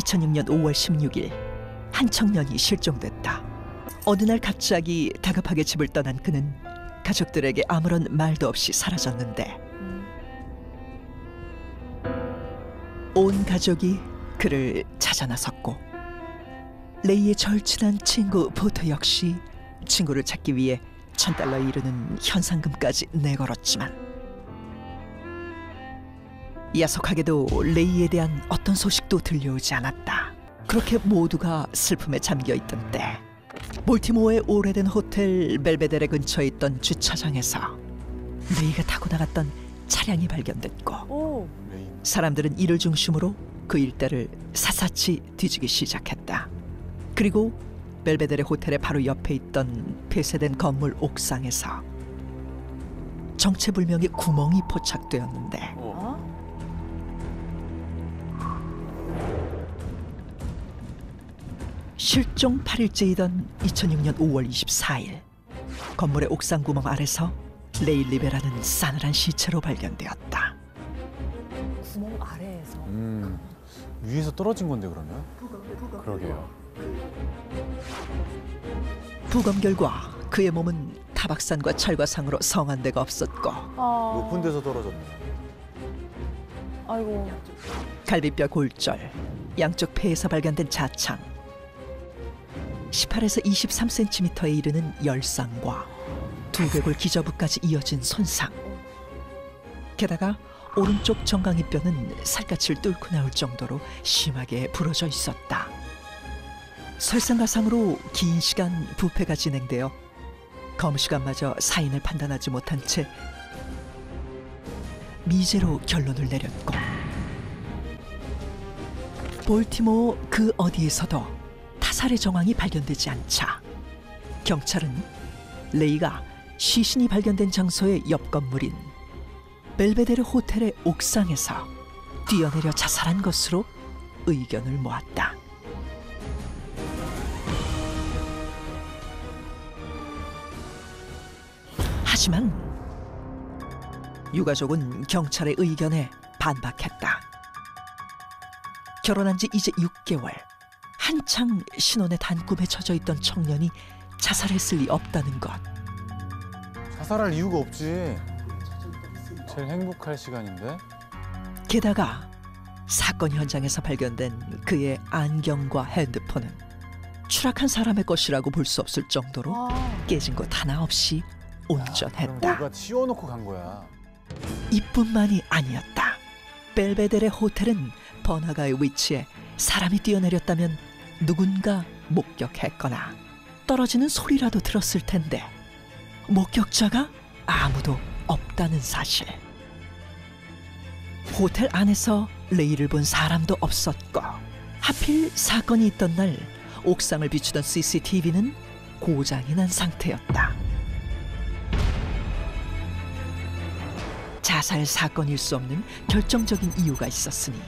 2006년 5월 16일 한 청년이 실종됐다. 어느 날 갑자기 다급하게 집을 떠난 그는 가족들에게 아무런 말도 없이 사라졌는데 온 가족이 그를 찾아 나섰고 레이의 절친한 친구 보트 역시 친구를 찾기 위해 $1,000에 이르는 현상금까지 내걸었지만 야속하게도 레이에 대한 어떤 소식도 들려오지 않았다. 그렇게 모두가 슬픔에 잠겨있던 때 볼티모어의 오래된 호텔 벨베데레 근처에 있던 주차장에서 레이가 타고 나갔던 차량이 발견됐고 사람들은 이를 중심으로 그 일대를 샅샅이 뒤지기 시작했다. 그리고 벨베데레 호텔의 바로 옆에 있던 폐쇄된 건물 옥상에서 정체불명의 구멍이 포착되었는데 실종 8일째이던 2006년 5월 24일 건물의 옥상 구멍 아래서 레이 리베라는 싸늘한 시체로 발견되었다. 구멍 아래에서. 위에서 떨어진 건데 그러면? 그러게요. 부검 결과 그의 몸은 타박산과 철과상으로 성한 데가 없었고 높은 데서 떨어졌네. 아이고. 갈비뼈 골절, 양쪽 폐에서 발견된 자창, 18에서 23cm에 이르는 열상과 두개골 기저부까지 이어진 손상. 게다가 오른쪽 정강이뼈는 살갗을 뚫고 나올 정도로 심하게 부러져 있었다. 설상가상으로 긴 시간 부패가 진행되어 검시관마저 사인을 판단하지 못한 채 미제로 결론을 내렸고 볼티모어 그 어디에서도 타살의 정황이 발견되지 않자 경찰은 레이가 시신이 발견된 장소의 옆 건물인 벨베데레 호텔의 옥상에서 뛰어내려 자살한 것으로 의견을 모았다. 하지만 유가족은 경찰의 의견에 반박했다. 결혼한 지 이제 6개월, 한창 신혼의 단꿈에 젖어 있던 청년이 자살했을 리 없다는 것. 자살할 이유가 없지. 제일 행복할 시간인데. 게다가 사건 현장에서 발견된 그의 안경과 핸드폰은 추락한 사람의 것이라고 볼 수 없을 정도로 깨진 곳 하나 없이 온전했다. 누가 치워놓고 간 거야. 이뿐만이 아니었다. 벨베데레 호텔은 번화가의 위치에 사람이 뛰어내렸다면 누군가 목격했거나 떨어지는 소리라도 들었을 텐데 목격자가 아무도 없다는 사실. 호텔 안에서 레이를 본 사람도 없었고 하필 사건이 있던 날 옥상을 비추던 CCTV는 고장이 난 상태였다. 자살 사건일 수 없는 결정적인 이유가 있었으니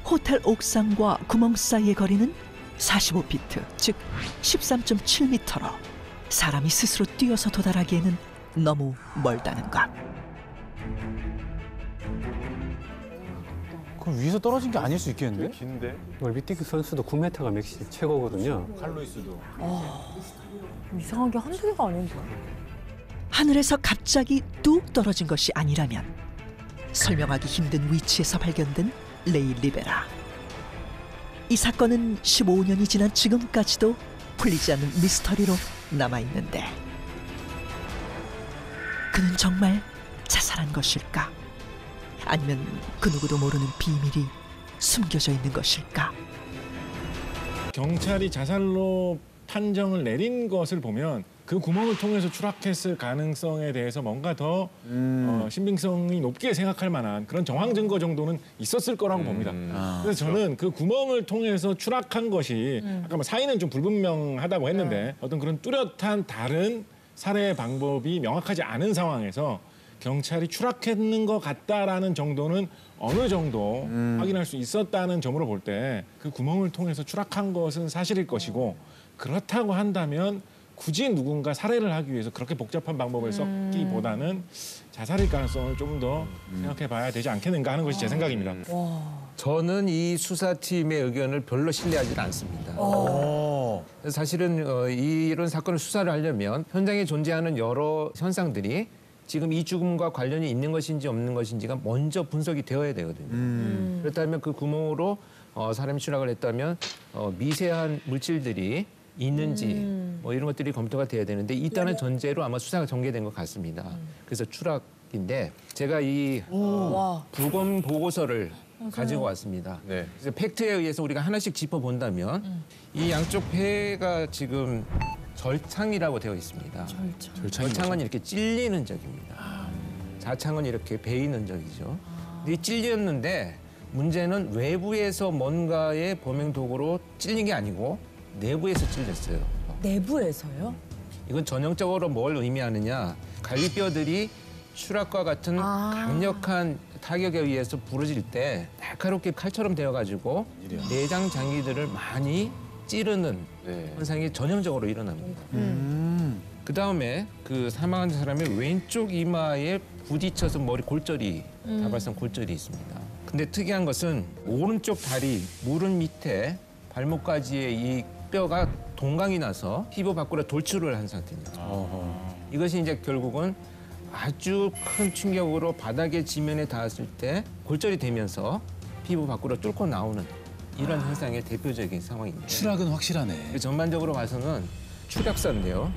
호텔 옥상과 구멍 사이의 거리는 45피트, 즉 13.7m로 사람이 스스로 뛰어서 도달하기에는 너무 멀다는 것. 그럼 위에서 떨어진 게 아닐 수 있겠는데? 긴데? 올림픽 선수도 9m가 맥시 최고거든요. 칼로이스도. 이상하게 한두 개가 아닌데. 하늘에서 갑자기 뚝 떨어진 것이 아니라면 설명하기 힘든 위치에서 발견된 레이 리베라. 이 사건은 15년이 지난 지금까지도 풀리지 않는 미스터리로 남아있는데 그는 정말 자살한 것일까? 아니면 그 누구도 모르는 비밀이 숨겨져 있는 것일까? 경찰이 자살로 판정을 내린 것을 보면 그 구멍을 통해서 추락했을 가능성에 대해서 뭔가 더 신빙성이 높게 생각할 만한 그런 정황 증거 정도는 있었을 거라고 봅니다. 그래서 저는 그 구멍을 통해서 추락한 것이 아까 뭐 사인은 좀 불분명하다고 했는데 어떤 그런 뚜렷한 다른 살해 방법이 명확하지 않은 상황에서 경찰이 추락했는 것 같다라는 정도는 어느 정도 확인할 수 있었다는 점으로 볼 때 그 구멍을 통해서 추락한 것은 사실일 것이고 그렇다고 한다면 굳이 누군가 살해를 하기 위해서 그렇게 복잡한 방법을 썼기보다는 자살일 가능성을 좀 더 생각해 봐야 되지 않겠는가 하는 것이 제 생각입니다. 저는 이 수사팀의 의견을 별로 신뢰하지 않습니다. 그래서 사실은 이런 사건을 수사를 하려면 현장에 존재하는 여러 현상들이 지금 이 죽음과 관련이 있는 것인지 없는 것인지가 먼저 분석이 되어야 되거든요. 그렇다면 그 구멍으로 사람이 추락을 했다면 미세한 물질들이 있는지 뭐 이런 것들이 검토가 돼야 되는데 있다는 전제로 아마 수사가 전개된 것 같습니다. 그래서 추락인데 제가 이 부검 보고서를 가지고 왔습니다. 네. 그래서 팩트에 의해서 우리가 하나씩 짚어본다면 이 양쪽 폐가 지금 절창이라고 되어 있습니다. 절창은 이렇게 찔리는 적입니다. 자창은 이렇게 베이는 적이죠. 근데 이 찔렸는데 문제는 외부에서 뭔가의 범행 도구로 찔린 게 아니고 내부에서 찔렸어요. 내부에서요? 이건 전형적으로 뭘 의미하느냐. 갈비뼈들이 추락과 같은 강력한 타격에 의해서 부러질 때 날카롭게 칼처럼 되어가지고 내장 장기들을 많이 찌르는 현상이 전형적으로 일어납니다. 그다음에 그 사망한 사람의 왼쪽 이마에 부딪혀서 머리 골절이 다발성 골절이 있습니다. 근데 특이한 것은 오른쪽 다리 무릎 밑에 발목까지의 이 뼈가 동강이 나서 피부 밖으로 돌출을 한 상태입니다. 이것이 이제 결국은 아주 큰 충격으로 바닥의 지면에 닿았을 때 골절이 되면서 피부 밖으로 뚫고 나오는 이런 현상의 대표적인 상황입니다. 추락은 확실하네. 전반적으로 봐서는 추락사인데요.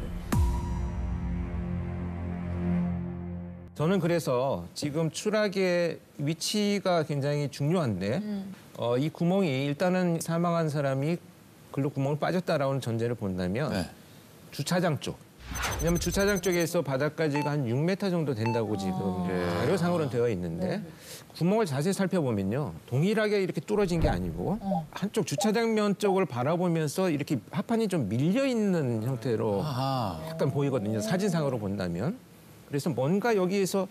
저는 그래서 지금 추락의 위치가 굉장히 중요한데 이 구멍이 일단은 사망한 사람이 글로 구멍을 빠졌다라는 전제를 본다면 주차장 쪽. 왜냐하면 주차장 쪽에서 바닥까지가 한 6m 정도 된다고 지금 자료상으로는 되어 있는데 구멍을 자세히 살펴보면요. 동일하게 이렇게 뚫어진 게 아니고 한쪽 주차장면 쪽을 바라보면서 이렇게 하판이 좀 밀려 있는 형태로 약간 보이거든요. 사진상으로 본다면. 그래서 뭔가 여기에서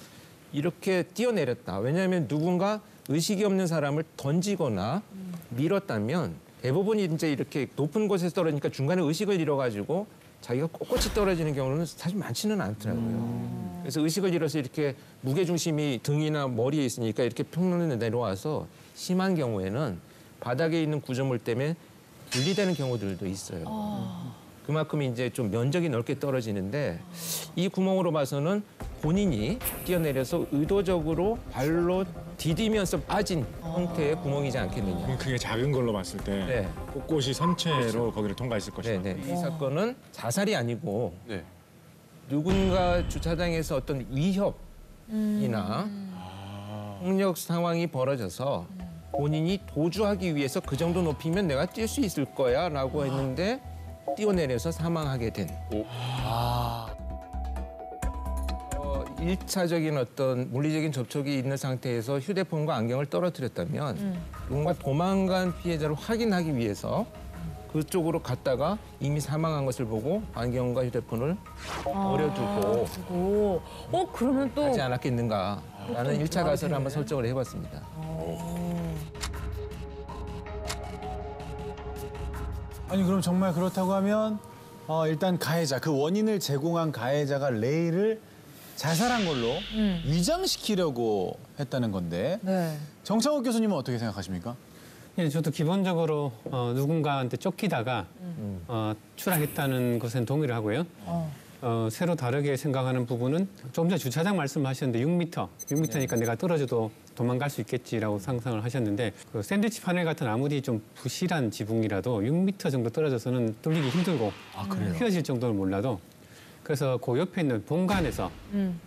이렇게 뛰어내렸다. 왜냐하면 누군가 의식이 없는 사람을 던지거나 밀었다면 대부분이 이제 이렇게 높은 곳에서 떨어지니까 중간에 의식을 잃어가지고 자기가 꼿꼿이 떨어지는 경우는 사실 많지는 않더라고요. 그래서 의식을 잃어서 이렇게 무게중심이 등이나 머리에 있으니까 이렇게 평론에 내려와서 심한 경우에는 바닥에 있는 구조물 때문에 분리되는 경우들도 있어요. 그만큼 이제 좀 면적이 넓게 떨어지는데 이 구멍으로 봐서는 본인이 뛰어내려서 의도적으로 발로 디디면서 빠진 형태의 구멍이지 않겠느냐. 그럼 그게 작은 걸로 봤을 때 네. 꼿꼿이 선체로 거기를 통과했을 것이다. 네네. 이 사건은 자살이 아니고 네. 누군가 주차장에서 어떤 위협이나 폭력 상황이 벌어져서 본인이 도주하기 위해서 그 정도 높이면 내가 뛸 수 있을 거야 라고 했는데 뛰어내려서 사망하게 된. 일차적인 어떤 물리적인 접촉이 있는 상태에서 휴대폰과 안경을 떨어뜨렸다면 누군가 도망간 피해자를 확인하기 위해서 그쪽으로 갔다가 이미 사망한 것을 보고 안경과 휴대폰을 버려두고 그러면 또 하지 않았겠는가라는 일차 가설을 한번 설정을 해봤습니다. 아니 그럼 정말 그렇다고 하면 일단 가해자, 그 원인을 제공한 가해자가 레이를 자살한 걸로 위장시키려고 했다는 건데 네. 정창욱 교수님은 어떻게 생각하십니까? 예, 저도 기본적으로 누군가한테 쫓기다가 추락했다는 것엔 동의를 하고요. 새로 다르게 생각하는 부분은 조금 전에 주차장 말씀하셨는데 6m니까 내가 떨어져도 도망갈 수 있겠지라고 상상을 하셨는데 그 샌드위치 파넬 같은 아무리 좀 부실한 지붕이라도 6m 정도 떨어져서는 뚫리기 힘들고 휘어질 정도는 몰라도 그래서 그 옆에 있는 본관에서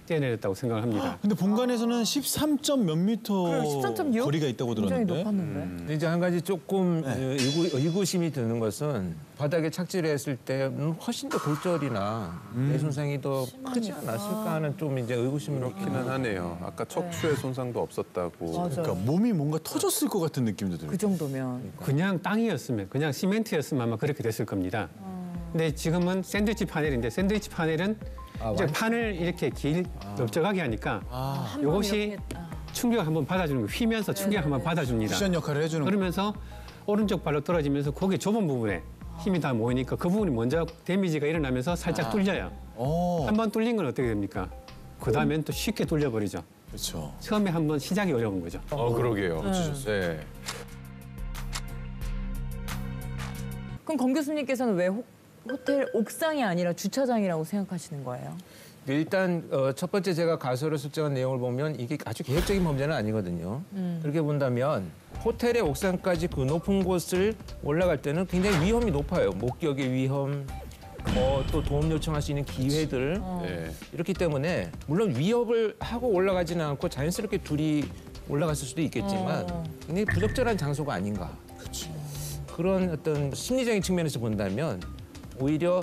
뛰어내렸다고 생각을 합니다. 근데 본관에서는 13점 몇 미터 그래, 13.6? 거리가 있다고 굉장히 들었는데. 높았는데. 근데 이제 한 가지 조금 의구심이 드는 것은 바닥에 착지를 했을 때는 훨씬 더 골절이나 뇌 손상이 더 크지 않았을까 하는 좀 이제 의구심이 그렇기는 하네요. 아까 척추의 손상도 없었다고. 맞아요. 그러니까 몸이 뭔가 터졌을 것 같은 느낌도 들어요. 그 정도면. 그냥 땅이었으면, 그냥 시멘트였으면 아마 그렇게 됐을 겁니다. 근데 지금은 샌드위치 파넬인데 샌드위치 파넬은 이제 판을 이렇게 넓적하게 하니까 이것이 충격을 한번 받아주는 거예요. 휘면서 충격을 한번 받아줍니다. 쿠션 역할을 해주는 거. 그러면서 오른쪽 발로 떨어지면서 거기 좁은 부분에 힘이 다 모이니까 그 부분이 먼저 데미지가 일어나면서 살짝 뚫려요. 한 번 뚫린 건 어떻게 됩니까? 그 다음엔 또 쉽게 뚫려버리죠. 그렇죠. 처음에 한번 시작이 어려운 거죠. 그러게요. 네. 그럼 검 교수님께서는 왜 호텔 옥상이 아니라 주차장이라고 생각하시는 거예요? 일단 첫 번째 제가 가설을 설정한 내용을 보면 이게 아주 계획적인 범죄는 아니거든요. 그렇게 본다면 호텔의 옥상까지 그 높은 곳을 올라갈 때는 굉장히 위험이 높아요. 목격의 위험, 또 도움 요청할 수 있는 기회들. 네. 이렇기 때문에 물론 위협을 하고 올라가지는 않고 자연스럽게 둘이 올라갔을 수도 있겠지만 굉장히 부적절한 장소가 아닌가. 그런 어떤 심리적인 측면에서 본다면 오히려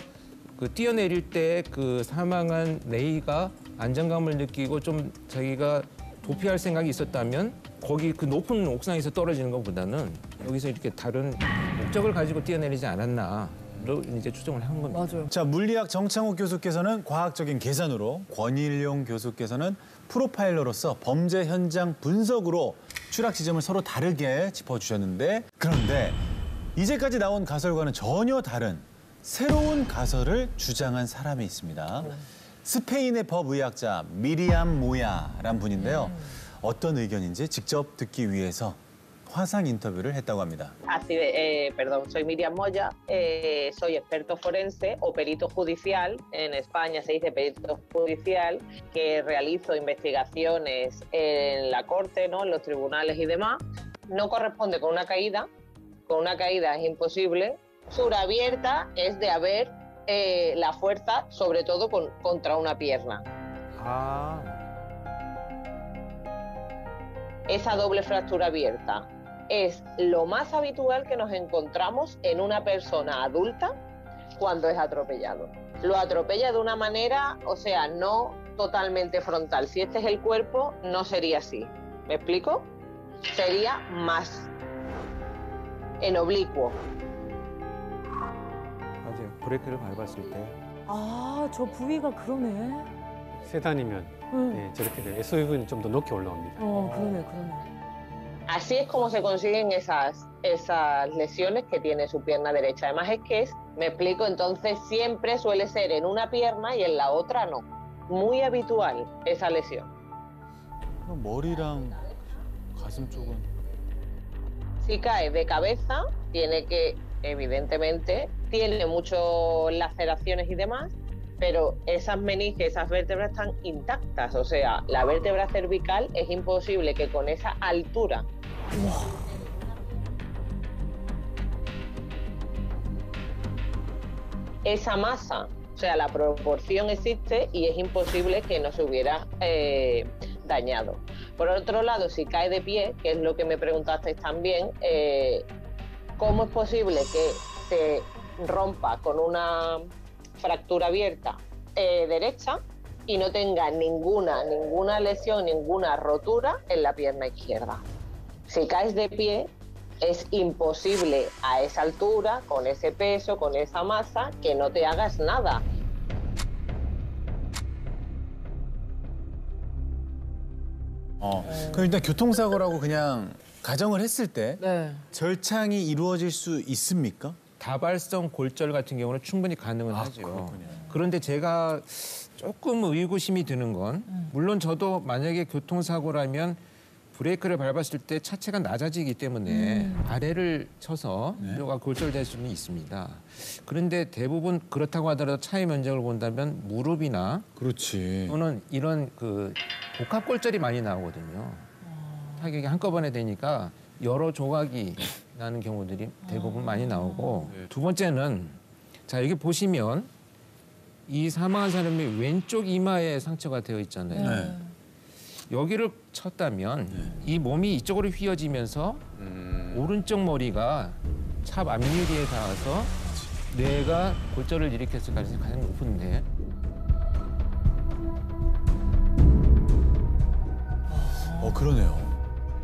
그 뛰어내릴 때 그 사망한 레이가 안정감을 느끼고 좀 자기가 도피할 생각이 있었다면 거기 그 높은 옥상에서 떨어지는 것보다는 여기서 이렇게 다른 목적을 가지고 뛰어내리지 않았나로 이제 추정을 한 겁니다. 맞아요. 자, 물리학 정창욱 교수께서는 과학적인 계산으로, 권일용 교수께서는 프로파일러로서 범죄 현장 분석으로 추락 지점을 서로 다르게 짚어주셨는데, 그런데 이제까지 나온 가설과는 전혀 다른 새로운 가설을 주장한 사람이 있습니다. 스페인의 법의학자 미리암 모야란 분인데요. 어떤 의견인지 직접 듣기 위해서 화상 인터뷰를 했다고 합니다. Soy Miriam Moya, soy experto forense o perito judicial. En España se dice perito judicial, que realizo investigaciones en la corte, ¿no? En los tribunales y demás. No corresponde con una caída es imposible. Fractura abierta es de haber la fuerza, sobre todo contra una pierna. Esa doble fractura abierta es lo más habitual que nos encontramos en una persona adulta cuando es atropellado. Lo atropella de una manera, o sea, no totalmente frontal. Si este es el cuerpo, no sería así. ¿Me explico? Sería más en oblicuo. 맞아요. 브레이크를 밟았을 때. 아, 저 부위가 그러네. 세단이면 네, 저렇게 돼요. SUV는 좀 더 높게 올라옵니다. 그러네. Así es como se consiguen esas lesiones que tiene su pierna derecha. Además es que me explico, entonces siempre suele ser en una pierna y en la otra no. Muy habitual esa lesión. 그럼 머리랑 가슴 쪽은? Si cae de cabeza, tiene que, evidentemente, tiene muchas laceraciones y demás, pero esas meninges, esas vértebras están intactas. O sea, la vértebra cervical es imposible que con esa altura. Esa masa, o sea, la proporción existe y es imposible que no se hubiera dañado. Por otro lado, si cae de pie, que es lo que me preguntasteis también, ¿cómo es posible que se rompa con una fractura abierta derecha y no tenga ninguna lesión, ninguna rotura en la pierna izquierda? Si caes de pie, es imposible a esa altura, con ese peso, con esa masa, que no te hagas nada. 그럼 일단 교통사고라고 그냥 가정을 했을 때 네. 절창이 이루어질 수 있습니까? 다발성 골절 같은 경우는 충분히 가능은 하죠. 그런데 제가 조금 의구심이 드는 건 물론 저도 만약에 교통사고라면 브레이크를 밟았을 때 차체가 낮아지기 때문에 아래를 쳐서 뼈가 골절될 수는 있습니다. 그런데 대부분 그렇다고 하더라도 차의 면적을 본다면 무릎이나 그렇지. 또는 이런 그 복합 골절이 많이 나오거든요. 타격이 한꺼번에 되니까 여러 조각이 나는 경우들이 대부분 많이 나오고 두 번째는 자 여기 보시면 이 사망한 사람이 왼쪽 이마에 상처가 되어 있잖아요. 네. 여기를 쳤다면 이 몸이 이쪽으로 휘어지면서 오른쪽 머리가 차 앞유리에 닿아서 뇌가 골절을 일으켰을 가능성이 가장 높은데 그러네요.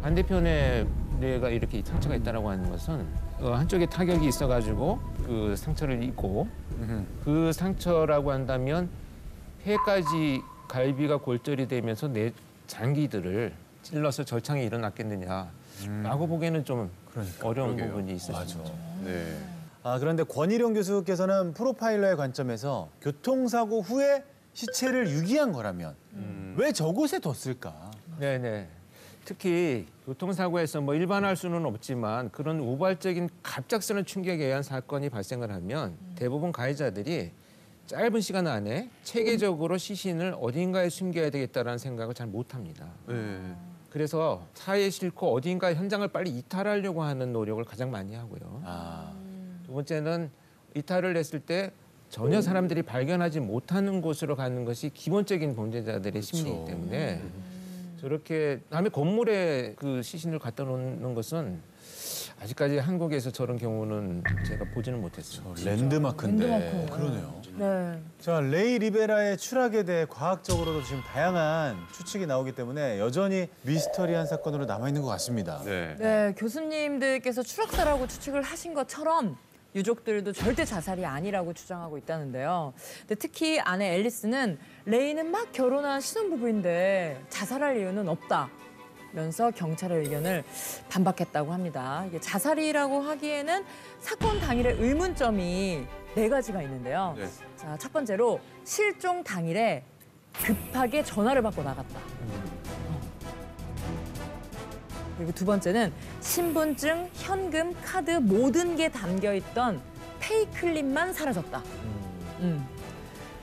반대편에 뇌가 이렇게 상처가 있다라고 하는 것은 한쪽에 타격이 있어가지고 그 상처를 입고 그 상처라고 한다면 폐까지 갈비가 골절이 되면서 뇌 장기들을 찔러서 절창이 일어났겠느냐라고 보기에는 좀 어려운 부분이 있었죠. 네. 그런데 권일용 교수께서는 프로파일러의 관점에서 교통사고 후에 시체를 유기한 거라면 왜 저곳에 뒀을까? 네네. 특히 교통사고에서 뭐 일반화할 수는 없지만 그런 우발적인 갑작스러운 충격에 의한 사건이 발생을 하면 대부분 가해자들이 짧은 시간 안에 체계적으로 시신을 어딘가에 숨겨야 되겠다라는 생각을 잘 못합니다. 네. 그래서 차에 싣고 어딘가 현장을 빨리 이탈하려고 하는 노력을 가장 많이 하고요. 아, 두 번째는 이탈을 했을 때 전혀 사람들이 발견하지 못하는 곳으로 가는 것이 기본적인 범죄자들의 심리이기 때문에 저렇게 남의 건물에 그 시신을 갖다 놓는 것은 아직까지 한국에서 저런 경우는 제가 보지는 못했어요. 랜드마크인데. 랜드마크예요. 그러네요. 네. 자, 레이 리베라의 추락에 대해 과학적으로도 지금 다양한 추측이 나오기 때문에 여전히 미스터리한 사건으로 남아있는 것 같습니다. 네. 네, 교수님들께서 추락사라고 추측을 하신 것처럼 유족들도 절대 자살이 아니라고 주장하고 있다는데요. 근데 특히 아내 앨리스는 레이는 막 결혼한 신혼부부인데 자살할 이유는 없다. 면서 경찰의 의견을 반박했다고 합니다. 이게 자살이라고 하기에는 사건 당일의 의문점이 4가지가 있는데요. 네. 자, 첫 번째로 실종 당일에 급하게 전화를 받고 나갔다. 그리고 두 번째는 신분증, 현금, 카드 모든 게 담겨있던 페이클립만 사라졌다.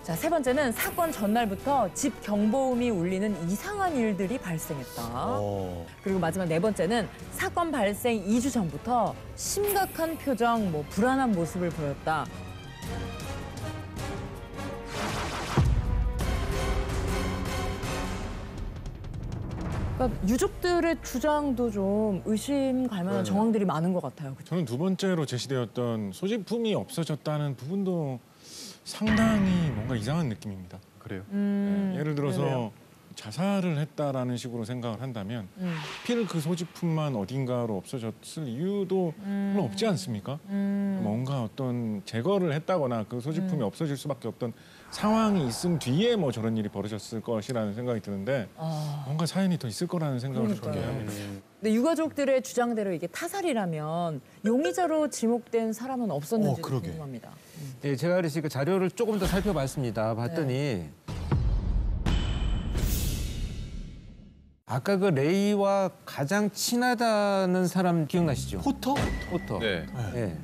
자, 세 번째는 사건 전날부터 집 경보음이 울리는 이상한 일들이 발생했다. 그리고 마지막 4번째는 사건 발생 2주 전부터 심각한 표정, 불안한 모습을 보였다. 그러니까 유족들의 주장도 좀 의심 갈 만한 정황들이 많은 것 같아요. 그쵸? 저는 두 번째로 제시되었던 소지품이 없어졌다는 부분도 상당히 뭔가 이상한 느낌입니다. 그래요. 예를 들어서 그래요? 자살을 했다라는 식으로 생각을 한다면 하필 그 소지품만 어딘가로 없어졌을 이유도 별로 없지 않습니까? 뭔가 어떤 제거를 했다거나 그 소지품이 없어질 수밖에 없던 상황이 있은 뒤에 뭐 저런 일이 벌어졌을 것이라는 생각이 드는데 뭔가 사연이 더 있을 거라는 생각을 좀 합니다. 근데 유가족들의 주장대로 이게 타살이라면 용의자로 지목된 사람은 없었는지 그러게. 궁금합니다. 네, 제가 그래서 그 자료를 조금 더 살펴봤습니다. 봤더니 아까 그 레이와 가장 친하다는 사람 기억나시죠? 포터? 포터. 네. 네.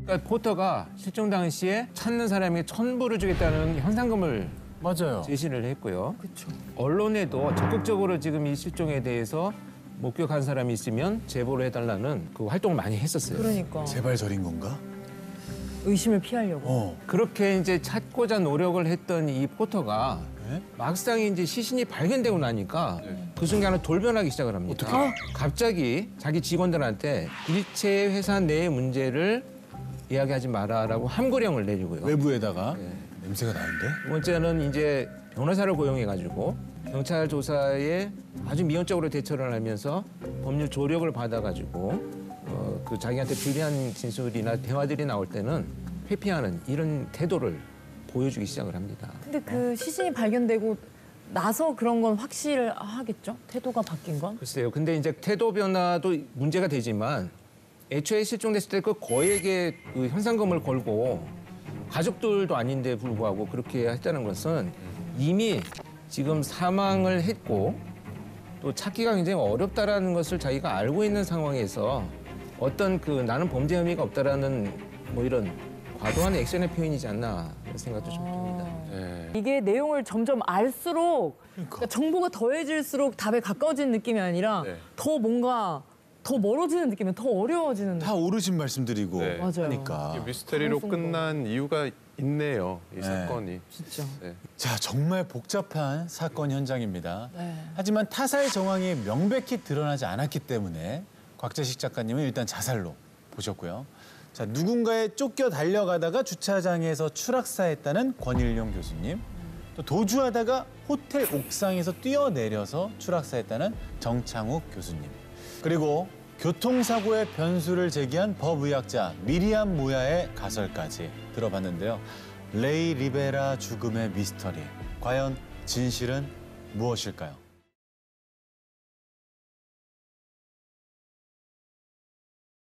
그러니까 포터가 실종 당시에 찾는 사람에게 1,000불을 주겠다는 현상금을 맞아요. 제시를 했고요. 그렇죠. 언론에도 적극적으로 지금 이 실종에 대해서 목격한 사람이 있으면 제보를 해달라는 그 활동을 많이 했었어요. 그러니까 제발 저린 건가? 의심을 피하려고. 그렇게 이제 찾고자 노력을 했던 이 포터가 네? 막상 이제 시신이 발견되고 나니까 그 순간에 돌변하기 시작을 합니다. 갑자기 자기 직원들한테 일체 회사 내의 문제를 이야기하지 마라라고 함구령을 내리고요. 외부에다가 냄새가 나는데? 두 번째는 이제 변호사를 고용해가지고 경찰 조사에 아주 미온적으로 대처를 하면서 법률 조력을 받아가지고 그 자기한테 불리한 진술이나 대화들이 나올 때는 회피하는 이런 태도를 보여주기 시작을 합니다. 근데 그 시신이 발견되고 나서 그런 건 확실하겠죠? 태도가 바뀐 건? 글쎄요. 근데 이제 태도 변화도 문제가 되지만 애초에 실종됐을 때 그 거액의 그 현상금을 걸고 가족들도 아닌데 불구하고 그렇게 했다는 것은 이미 지금 사망을 했고 또 찾기가 굉장히 어렵다라는 것을 자기가 알고 있는 상황에서 어떤 그 나는 범죄 혐의가 없다라는 뭐 이런 과도한 액션의 표현이지 않나 그런 생각도 좀 듭니다. 네. 이게 내용을 점점 알수록 그러니까 정보가 더해질수록 답에 가까워지는 느낌이 아니라 네. 더 뭔가 더 멀어지는 느낌이 더 어려워지는 다 오르신 말씀드리고 네. 맞아요. 하니까. 이게 미스테리로 가능성도- 끝난 이유가 있네요. 이 사건이. 진짜. 네. 자, 정말 복잡한 사건 현장입니다. 네. 하지만 타살 정황이 명백히 드러나지 않았기 때문에 곽재식 작가님은 일단 자살로 보셨고요. 자, 누군가에 쫓겨 달려가다가 주차장에서 추락사했다는 권일용 교수님. 또 도주하다가 호텔 옥상에서 뛰어내려서 추락사했다는 정창욱 교수님. 그리고 교통사고의 변수를 제기한 법의학자 미리암 무야의 가설까지 들어봤는데요. 레이 리베라 죽음의 미스터리. 과연 진실은 무엇일까요?